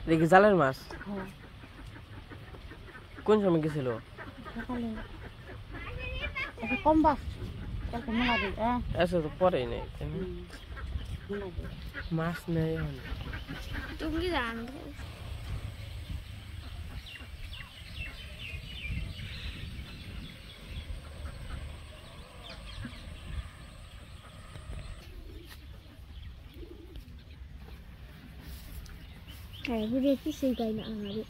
দেখি জালের মাছ কোন সময় গেছিল? কম বাস তো পরেই নেই মাছ নেই তুমি জানো video fishing kayo na ang hari.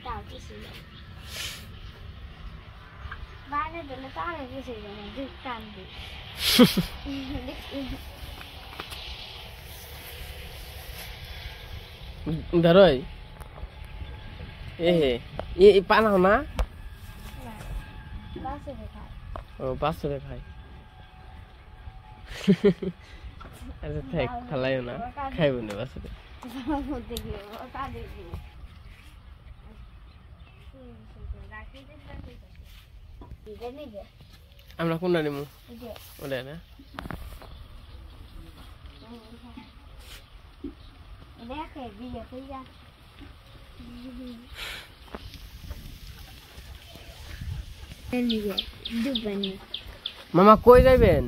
Tao fishing. Bana doon na tayo fishing na ng candy. Daroy. Paano na? Baso de khai. Oh, baso de khai. Ano tek khalayo na. Khaibo na baso de. আমরা কোনটা নিমু ওটা না মামা কই যাইবেন?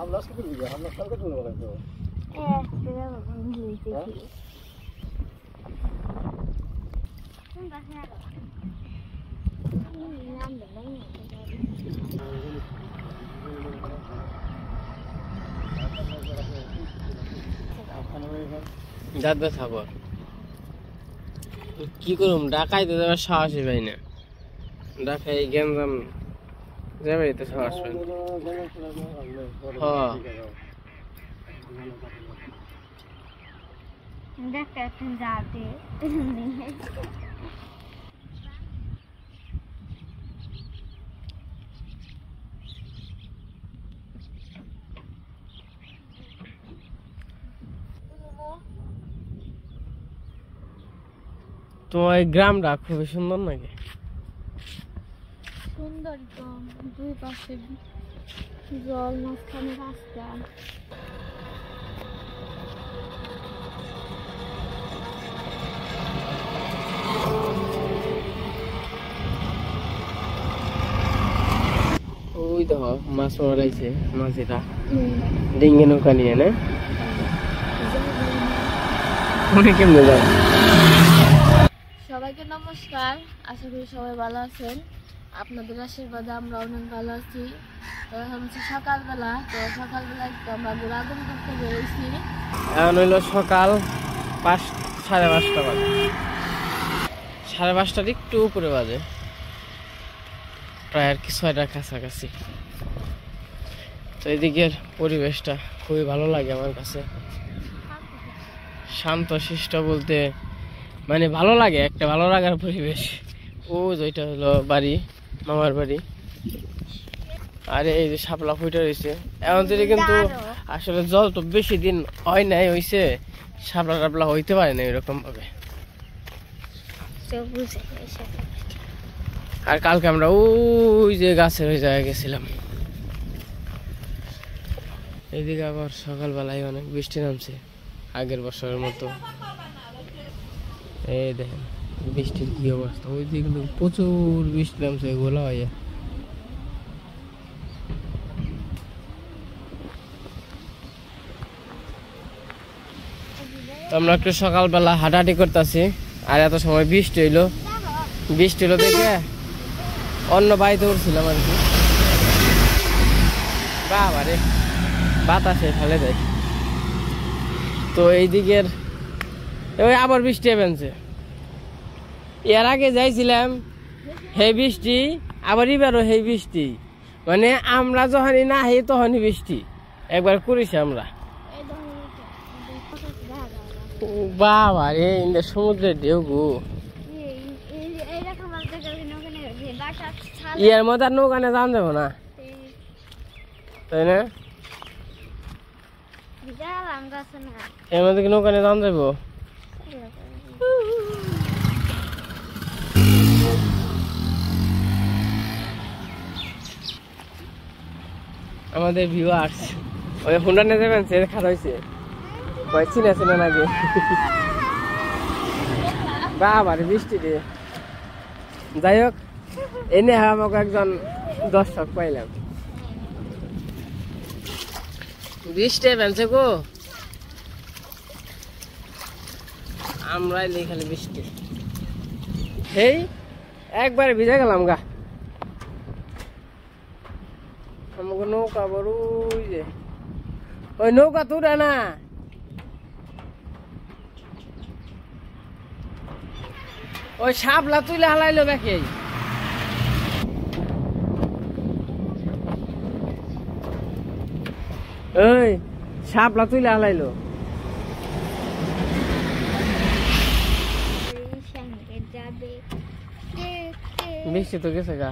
Hablas ke dulu ya, hablas kan dulu kalau itu. Sudah begini sih. Enggaknya ada. Ini nambah lagi. দাদা থাকো কি করুম ঢাকাইতে যাওয়ার সাহসই পাই না ঢাকায় গেঞ্জাম যাবে তো সাহস পাই না দেখতে যাতে তোমার গ্রামটা খুবই সুন্দর নাকি? সুন্দর তো দুই পাশে জল মাঝখানে রাস্তা ওই তো মাছ মারাইছে মাঝিরা ডিঙ্গি নৌকা নিয়ে না কেমনে যায়। সবাইকে নমস্কার, আশা করি সবাই ভালো আছেন। আপনাদের আশীর্বাদে আমরা অনেক ভালো আছি। তো এখন হচ্ছে সকালবেলা, তো সকালবেলা একটু আমরা ঘোরাঘুরি করতে বেরিয়েছি। এখন হইল সকাল 5:30 বাজে, 5:30 একটু উপরে বাজে, প্রায় আর কি 6টার কাছাকাছি। তো এদিকের পরিবেশটা খুবই ভালো লাগে আমার কাছে, শান্ত শিষ্ট বলতে মানে ভালো লাগে, একটা ভালো লাগার পরিবেশ। ও যেটা হলো বাড়ি, মামার বাড়ি। আর এই যে শাপলা ফুটে রয়েছে এখন থেকে, কিন্তু আসলে জল তো বেশি দিন হয় নাই, হইছে শাপলা টাপলা হইতে পারে না এরকম ভাবে। আর কালকে আমরা ওই যে গাছের ওই জায়গায় গেছিলাম। এইদিকে আবার সকালবেলায় অনেক বৃষ্টি নামছে আগের বছরের মতো। এই দেখেন বৃষ্টির কি অবস্থা, ওই দিকে কিন্তু প্রচুর বৃষ্টি নামছে গোলা হয়ে। আমরা একটু সকালবেলা হাঁটাহাঁটি করতেছি, আর এত সময় বৃষ্টি হইলো দেখে অন্য বাড়িতে উঠছিলাম আর কি। বাবা রে, বাতাসে ফেলে দেয়। তো এই দিকের ওই আবার বৃষ্টি এবেনছে। এর আগে যাইছিলাম সেই বৃষ্টি, আবার এবারও সেই বৃষ্টি, মানে আমরা যখনই না হে তখনই বৃষ্টি একবার করেছি আমরা। বাবা রে, সমুদ্রের ঢেউ গো। ইয়ার মধ্যে আর নৌকানে যান যাবো না, তাই না? এর মধ্যে কি নৌকানে যান যাবো? আমাদের ভিউয়ার্স ওই হুন্ডা নিয়ে যাবেন, সে খারাপ হয়েছে চিনা চিনা নাকি। বাবা রে বৃষ্টি রে। যাই হোক, এনে আমাকে একজন দর্শক পাইলাম। বৃষ্টি ফেলছে গো, আমরাই নেই খালি বৃষ্টি। এই একবারে ভিজে গেলাম গা। আমাকে নৌকা বড় যে ওই নৌকা তুলে না, ওই সাপলা তুলে হালাইলো দেখে। ওই সাপলা তুলে হালাইলো। বৃষ্টি তো গেছে গা।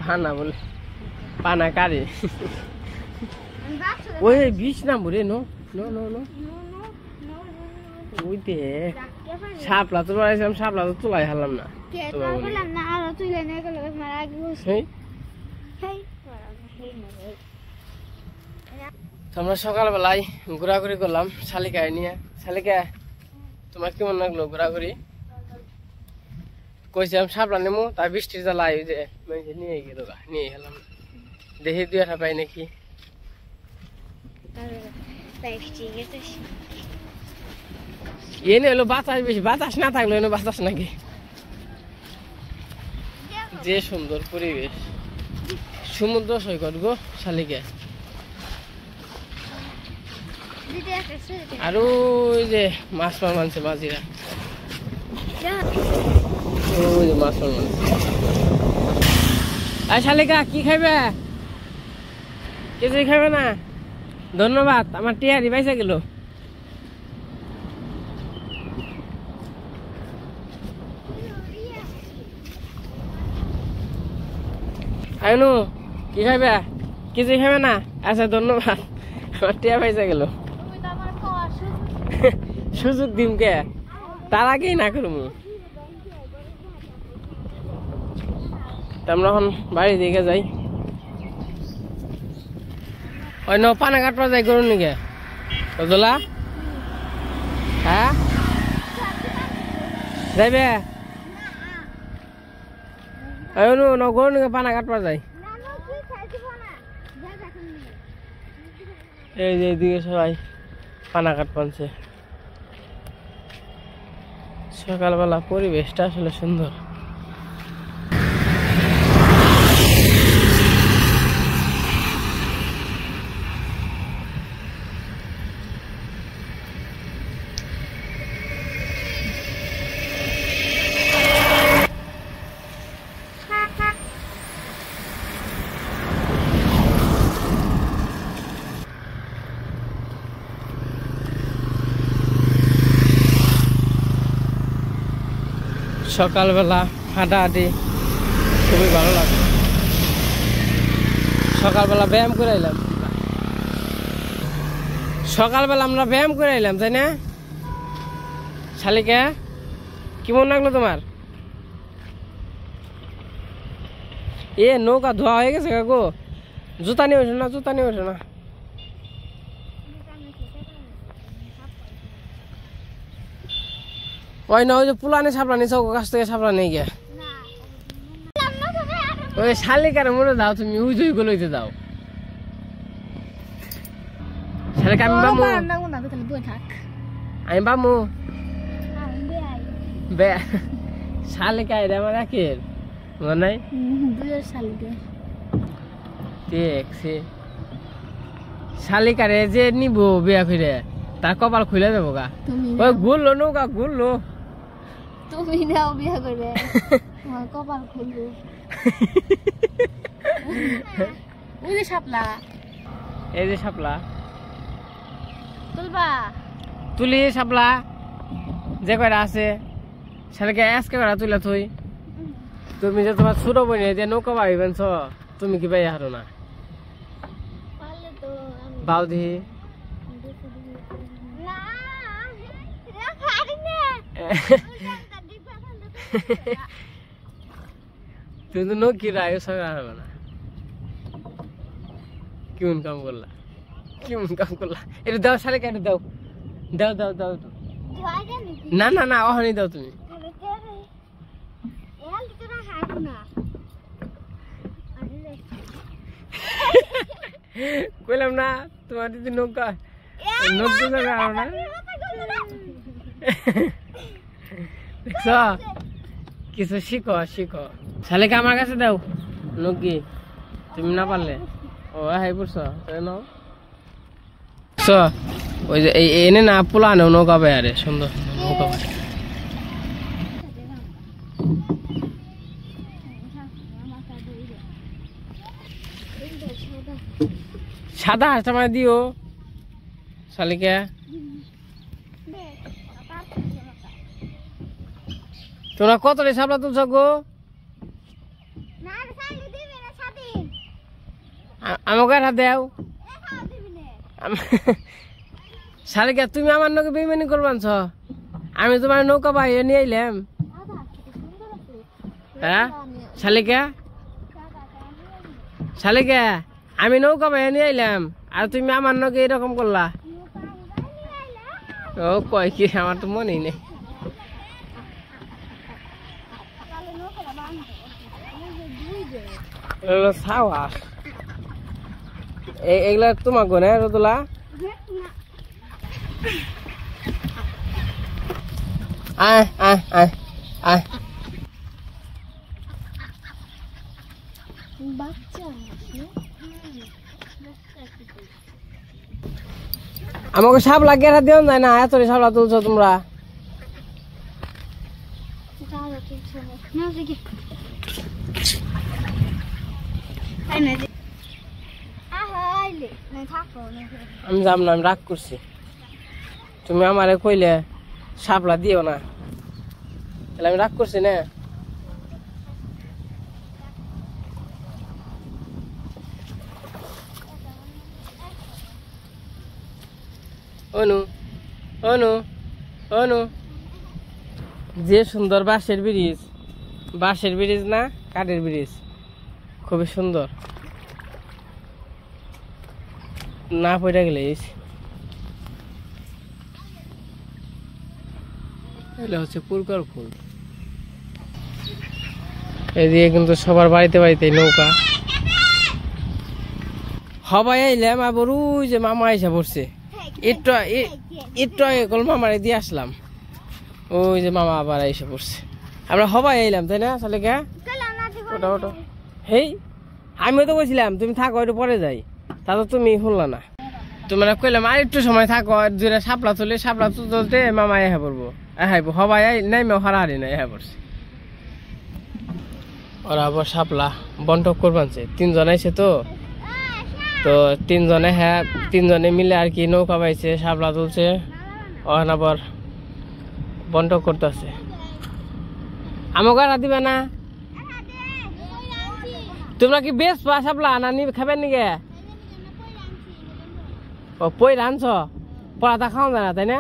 পানা বলে পানা কারে ওই বিষ না বুড়ে নো নো নো নো ওইতে সাপলা তো বাড়াইছিলাম, সাপলা তো তুলাই হারলাম না। আমরা সকালবেলায় ঘোরাঘুরি করলাম শালিকায় নিয়ে। শালিকা, তোমার কেমন লাগলো ঘোরাঘুরি? কইছিলাম সাপলা নেমো, তার বৃষ্টির জ্বালাই যে নিয়ে গেল, নিয়ে গেলাম। দেখি দুই একটা পাই নাকি। এনে হলো বাতাস বেশি, বাতাস না থাকলো এনে বাতাস নাকি। যে সুন্দর পরিবেশ, সমুদ্র সৈকত গো শালিকা। আর ওই যে মাছ মারছে মাঝিরা, ওই যে মাছ মারছে। আর শালিকা কি খাইবে? কিছুই খাইবে না? ধন্যবাদ, আমার টিয়ারি বাইসা গেল। আইনু কি খাইবে? কিছুই খাইবে না? আচ্ছা ধন্যবাদ, আমার টিয়া বাইসা গেল। সুযোগ দিম কে, তার আগেই না করবো। আমরা এখন বাড়ি দিকে যাই। ওই ন পানা কাটবা যাই গরু নিকে দোলা। হ্যাঁ যাইবে ন গরু নিকে পানা কাটবা যাই। এই যে এদিকে সবাই পানা কাটপানছে। সকালবেলা পরিবেশটা আসলে সুন্দর। সকালবেলা হাঁটাহাঁটি খুবই ভালো লাগে। সকালবেলা ব্যায়াম করে এলাম, সকালবেলা আমরা ব্যায়াম করে এলাম, তাই না শালিকা? কেমন লাগলো তোমার? এ নৌকা ধোয়া হয়ে গেছে কাকু, জুতা নিয়ে ওঠে না, জুতা নিয়ে ওঠে না। ওই না ওই যে পুলানে সাপলা নিয়ে চৌক কাছ থেকে সাপলা নিয়ে গিয়া ওই শালিকার মনে দাও, তুমি উই জুই গুলোইতে দাও। শালিকা আমি বামু আমি বামু বে শালিকা এটা আমার একের মনে নাই দেখছি শালিকারে যে নিব বিয়া করে তার কপাল খুলে যাবো গা ওই ঘুরলো নৌকা ঘুরলো তুমি নাও বিয়া করে তোমার কপাল খুলবো ওই যে শাপলা এই যে শাপলা তুলবা তুলি শাপলা যে কয়টা আছে শালিকা আজকে কয়টা তুলে তুই তুমি যে তোমার ছোট বোন যে নৌকা বাইবেন তুমি কি বাই হারো না পারলে তো আমি বাউ দিহি না পারি না তুমি তো নৌকি রায় সব হারবে না কেমন কাম করলা এটা দাও শালিকা এটা দাও দাও দাও দাও না না না অহনি দাও তুমি কইলাম না তোমার দিদি নৌকা নদী যাবে আর না দেখছ কিছু শিখো শিখো শালিকা আমার কাছে দাও নৌকি তুমি না পারলে ও হাই পড়ছো নাও ওই যে এনে না পোলা নেও নৌকা বেয়ারে সুন্দর নৌকা সাদা হাঁসটা মানে দিও শালিকা তোমরা কত রে সাপলা তুলছ গো আমাকে হাত দেও শালিকা তুমি আমার নৌকা বেইমানি করবানছ আমি তোমার নৌকা বাইরে নিয়ে আইলাম হ্যাঁ শালিকা শালিকা আমি নৌকা বাইরে নিয়ে আইলাম আর তুমি আমার নৌকা এরকম করলা ও কয় কি আমার তো মনেই নেই সাওয়াস এগুলা তোমার গনে রোদলা আয় আয় আয় আয় আমাকে সাপলা গেরা দেওয়া যায় না এত সাপলা তুলছো তোমরা আমি যাম না আমি রাগ করছি তুমি আমারে কইলে সাপলা দিও না তাহলে আমি রাগ করছি না অনু অনু অনু যে সুন্দর বাঁশের ব্রিজ না কাঠের ব্রিজ খুবই সুন্দর না পড়ে গেলে এটা হচ্ছে পুরকার ফুল এদিকে কিন্তু সবার বাড়িতে বাড়িতে নৌকা সবাই আইলাম আবার ওই যে মামা এসে পড়ছে একটু আগে কল মামারে দিয়ে আসলাম ওই যে মামা আবার এসে পড়ছে আমরা সবাই আইলাম তাই না শালিকা ওটা ওটা হেই আমিও তো বলছিলাম তুমি থাকো একটু পরে যাই তা তো তুমি শুনলা না তোমরা কইলাম আর একটু সময় থাকো দুটা সাপলা তুলতে মামা এসে পড়বো হাইবো সবাই নাই মেয়ে হারাহারি নাই এসে পড়ছে ওরা আবার সাপলা বন্টক করবানছে 3 জন আইছে তো তিনজনে মিলে আর কি নৌকা পাইছে সাপলা তুলছে ওখানে আবার বন্টক করতেছে আমাকে আর দিবে না তোমরা কি বেশ পা সাপলা না নি খাবেন নাকি ও পই রানছ পড়াটা খাওয়া যায় না তাই না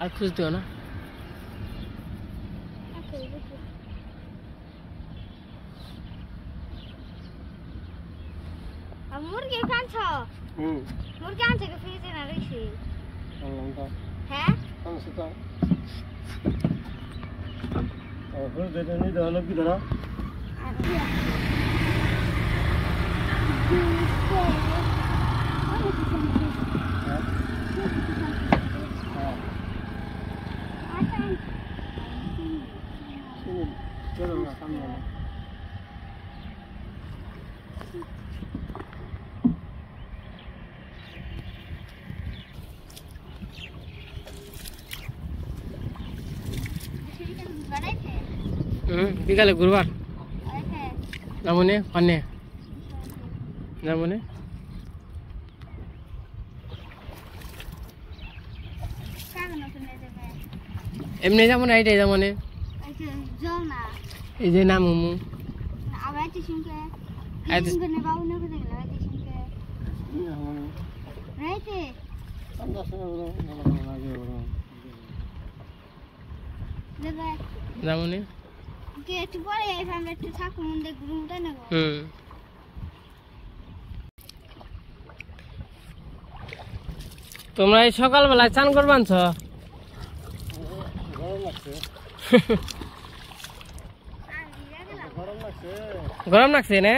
আর খুঁজ দিও না মুরগি কাঁদছ মুরগি আনছে কি ফ্রিজে না রইছে হ্যাঁ সেটা যেটা নিয়ে দেওয়া কি ধরা বিকালে গুরুবার যাবনে পানে যাবনে এমনি যাবো না এইটাই যাবনে এই যে নাম মোমো যাবনে তোমরা এই সকালবেলায় চান করবানছ গরম লাগছে না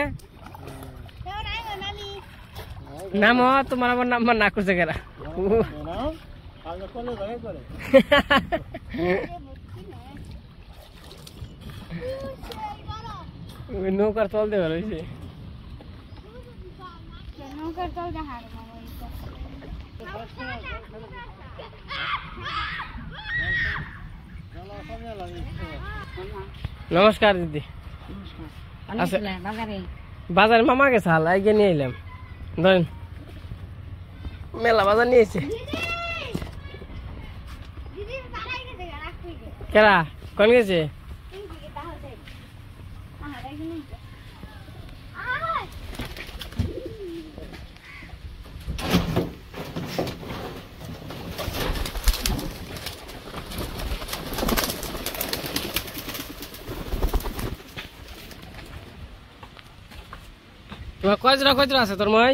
নাম তোমার আমার নাম্বার না করছে কেনা নৌকার তল দেওয়া রয়েছে নমস্কার দিদি বাজারে মামা গেছে হাল আগে নিয়ে এলাম ধরেন মেলা বাজার নিয়েছে কেরা কোন গেছে তোমার কয়জোড়া আছে তোর মই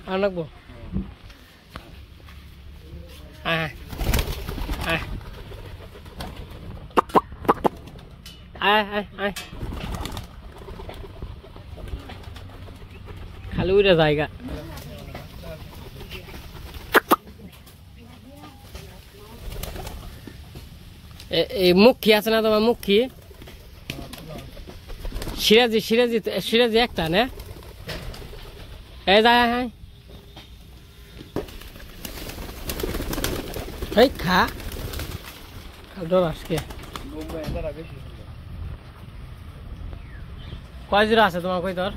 আনবো খালি উড়ে জায়গা এই মুখী আছে না তোমার মুখী সিরাজি সিরাজি সিরাজি একটা না এই যায় হ্যাঁ এই খা ডর আজকে কয় জোড়া আছে তোমার কই তোর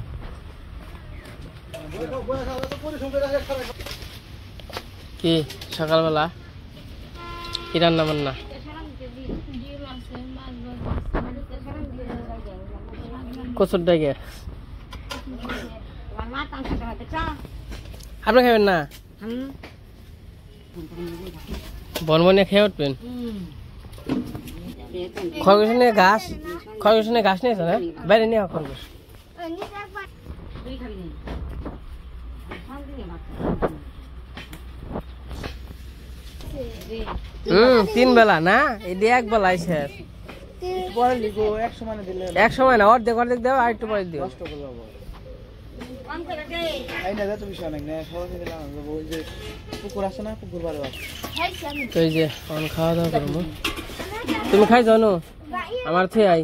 কি সকালবেলা কি রান্না বান্না কচুর ডাইগে আপনি খাবেন না বনবনে খেয়ে উঠবেন খরগোশ নিয়ে ঘাস নিয়েছে না বাইরে নিয়ে খরগোশ তিন বেলা না এটি এক বেলা শেষ এক সময় না অর্ধেক অর্ধেক দেবো আর একটু পরে দিও পুকুর আছে না পুকুর বাড়ি তো এই যে খাওয়া দাওয়া করবো তুমি খাই জানো আমার থেকে আই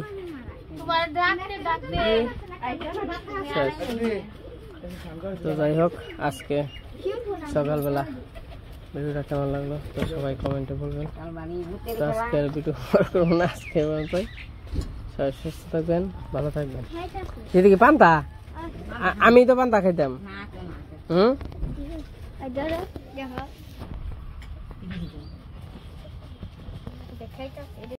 তো যাই হোক আজকে সকালবেলা ভিডিওটা কেমন লাগলো তো সবাই কমেন্টে বলবেন তো আজকের ভিডিও করবো না আজকে বলতে সবাই সুস্থ থাকবেন ভালো থাকবেন সেদিকে পান্তা আমি তো পান্তা খাইতাম হুম দেখাইতা